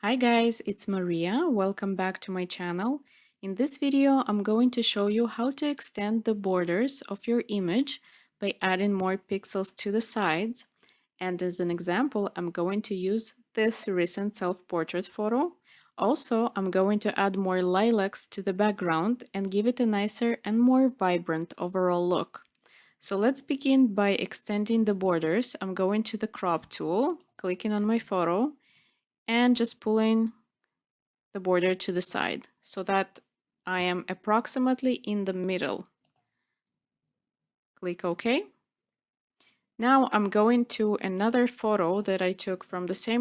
Hi guys, it's Maria. Welcome back to my channel. In this video, I'm going to show you how to extend the borders of your image by adding more pixels to the sides. And as an example, I'm going to use this recent self-portrait photo. Also, I'm going to add more lilacs to the background and give it a nicer and more vibrant overall look. So let's begin by extending the borders. I'm going to the crop tool, clicking on my photo, and just pulling the border to the side so that I am approximately in the middle. Click OK. Now I'm going to another photo that I took from the see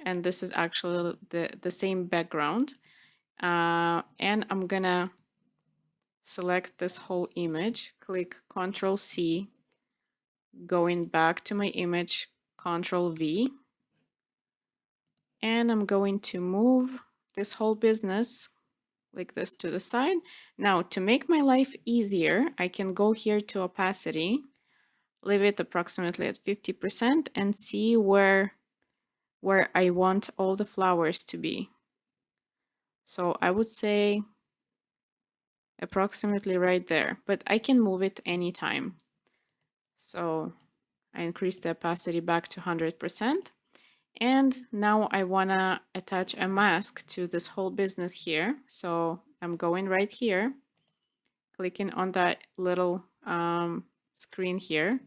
and this is actually the same background. And I'm gonna select this whole image, click Ctrl C, going back to my image, Ctrl V, and I'm going to move this whole business like this to the side. Now, to make my life easier, I can go here to opacity, leave it approximately at 50%, and see where I want all the flowers to be. So I would say approximately right there, but I can move it anytime. So I increase the opacity back to 100%. And now I want to attach a mask to this whole business here. So I'm going right here, clicking on that little screen here,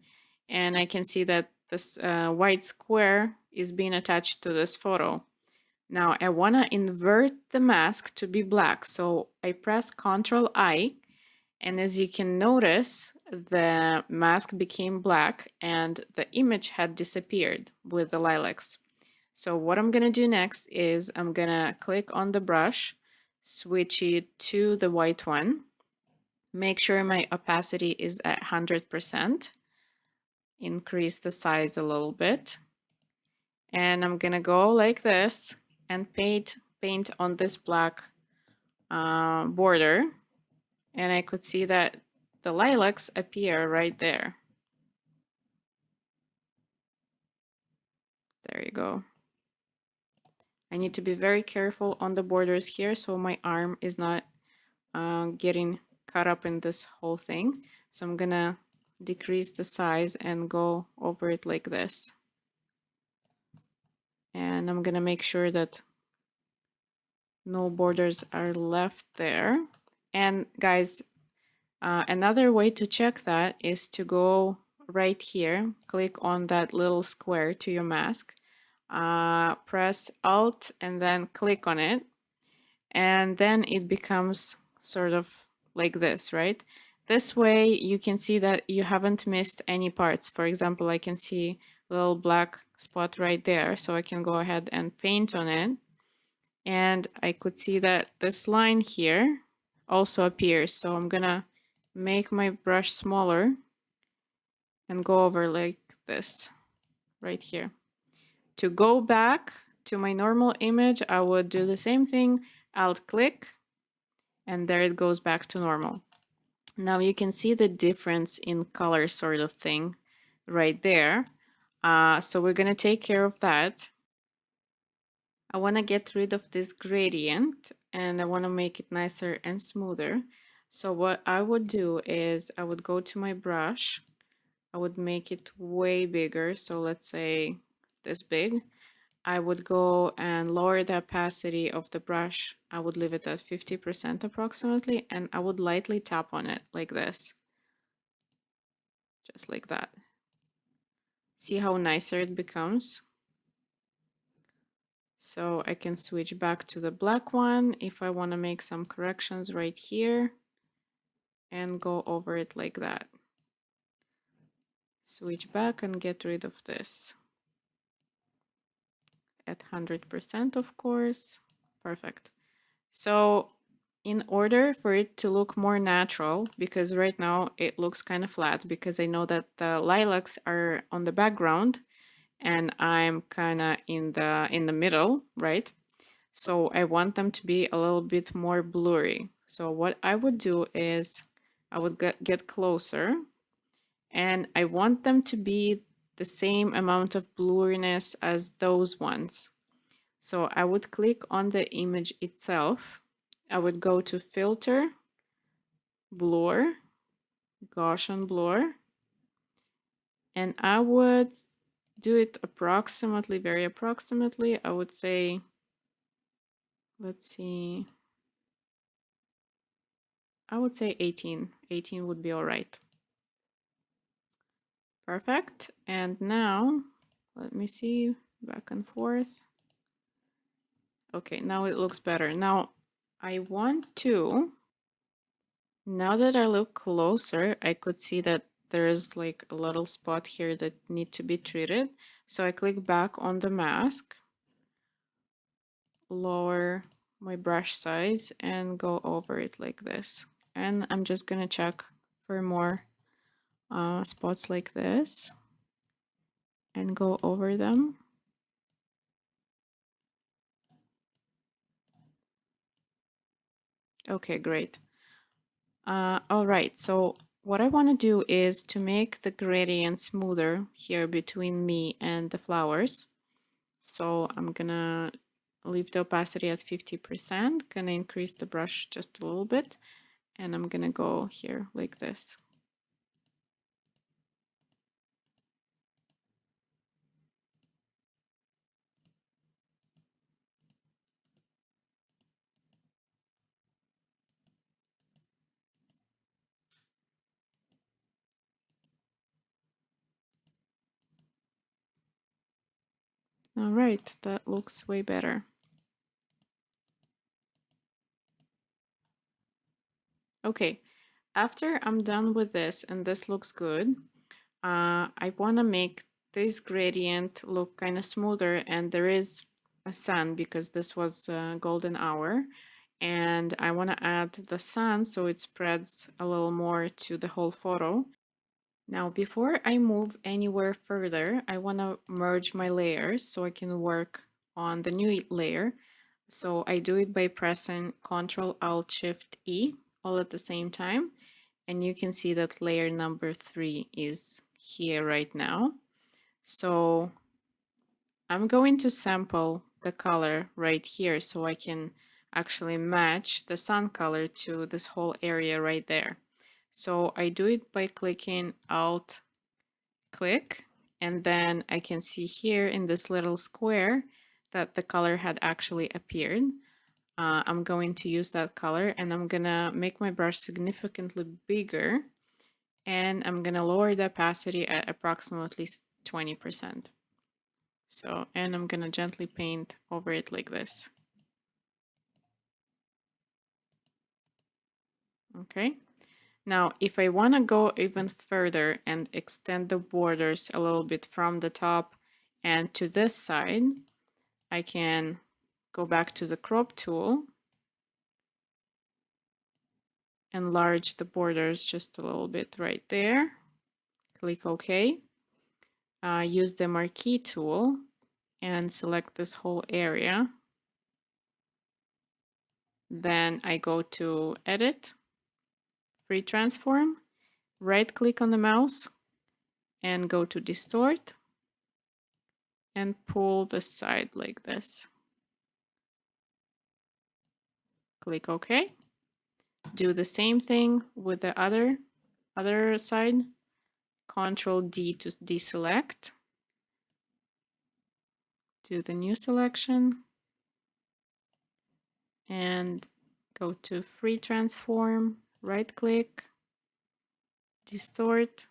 and I can see that this white square is being attached to this photo. Now I want to invert the mask to be black, so I press Ctrl I, and as you can notice, the mask became black and the image had disappeared with the lilacs. So what I'm gonna do next is I'm gonna click on the brush, switch it to the white one, make sure my opacity is at 100%, increase the size a little bit, and I'm gonna go like this and paint on this black border, and I could see that the lilacs appear right there. There you go. I need to be very careful on the borders here so my arm is not getting caught up in this whole thing. So I'm gonna decrease the size and go over it like this. And I'm gonna make sure that no borders are left there. And guys, another way to check that is to go right here, click on that little square to your mask, press Alt and then click on it, and then it becomes sort of like this, right? This way you can see that you haven't missed any parts. For example, I can see a little black spot right there, so I can go ahead and paint on it. And I could see that this line here also appears. So I'm gonna make my brush smaller and go over like this right here. To go back to my normal image, I would do the same thing. Alt click, and there it goes back to normal. Now you can see the difference in color sort of thing right there. So we're gonna take care of that. I wanna get rid of this gradient and I wanna make it nicer and smoother. So what I would do is I would go to my brush, I would make it way bigger. So let's say this big. I would go and lower the opacity of the brush. I would leave it at 50% approximately, and I would lightly tap on it like this. Just like that. See how nicer it becomes? So I can switch back to the black one if I want to make some corrections right here and go over it like that. Switch back and get rid of this. At 100%, of course. Perfect. So in order for it to look more natural, because right now it looks kind of flat because I know that the lilacs are on the background and I'm kind of in the middle, right? So I want them to be a little bit more blurry. So what I would do is I would get closer, and I want them to be the same amount of blurriness as those ones. So I would click on the image itself. I would go to Filter, Blur, Gaussian Blur, and I would do it approximately, very approximately. I would say, let's see, I would say 18. 18 would be all right. Perfect. And now, let me see, back and forth. Okay, now it looks better. Now, I want to, now that I look closer, I could see that there is like a little spot here that need to be treated. So I click back on the mask, lower my brush size and go over it like this. And I'm just gonna check for more spots like this and go over them. Okay, great. All right, so what I want to do is to make the gradient smoother here between me and the flowers. So I'm gonna leave the opacity at 50%, gonna increase the brush just a little bit, and I'm gonna go here like this. All right, that looks way better. Okay, after I'm done with this and this looks good, I want to make this gradient look kind of smoother, and there is a sun because this was golden hour, and I want to add the sun so it spreads a little more to the whole photo. Now, before I move anywhere further, I want to merge my layers so I can work on the new layer. So I do it by pressing Ctrl Alt Shift E all at the same time. And you can see that layer number 3 is here right now. So I'm going to sample the color right here so I can actually match the sun color to this whole area right there. So I do it by clicking Alt click, and then I can see here in this little square that the color had actually appeared. I'm going to use that color, and I'm gonna make my brush significantly bigger, and I'm gonna lower the opacity at approximately 20%. So, and I'm gonna gently paint over it like this. Okay. Now, if I want to go even further and extend the borders a little bit from the top and to this side, I can go back to the crop tool, enlarge the borders just a little bit right there, click OK, use the marquee tool and select this whole area. Then I go to Edit, Free Transform, right click on the mouse and go to Distort and pull the side like this. Click OK. Do the same thing with the other side. Ctrl D to deselect. Do the new selection and go to Free Transform, right click, Distort,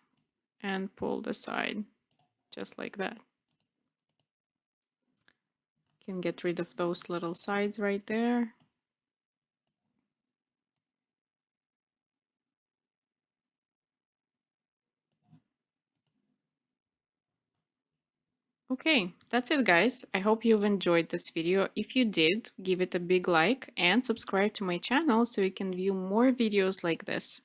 and pull the side just like that. You can get rid of those little sides right there. Okay, that's it guys. I hope you've enjoyed this video. If you did, give it a big like and subscribe to my channel so you can view more videos like this.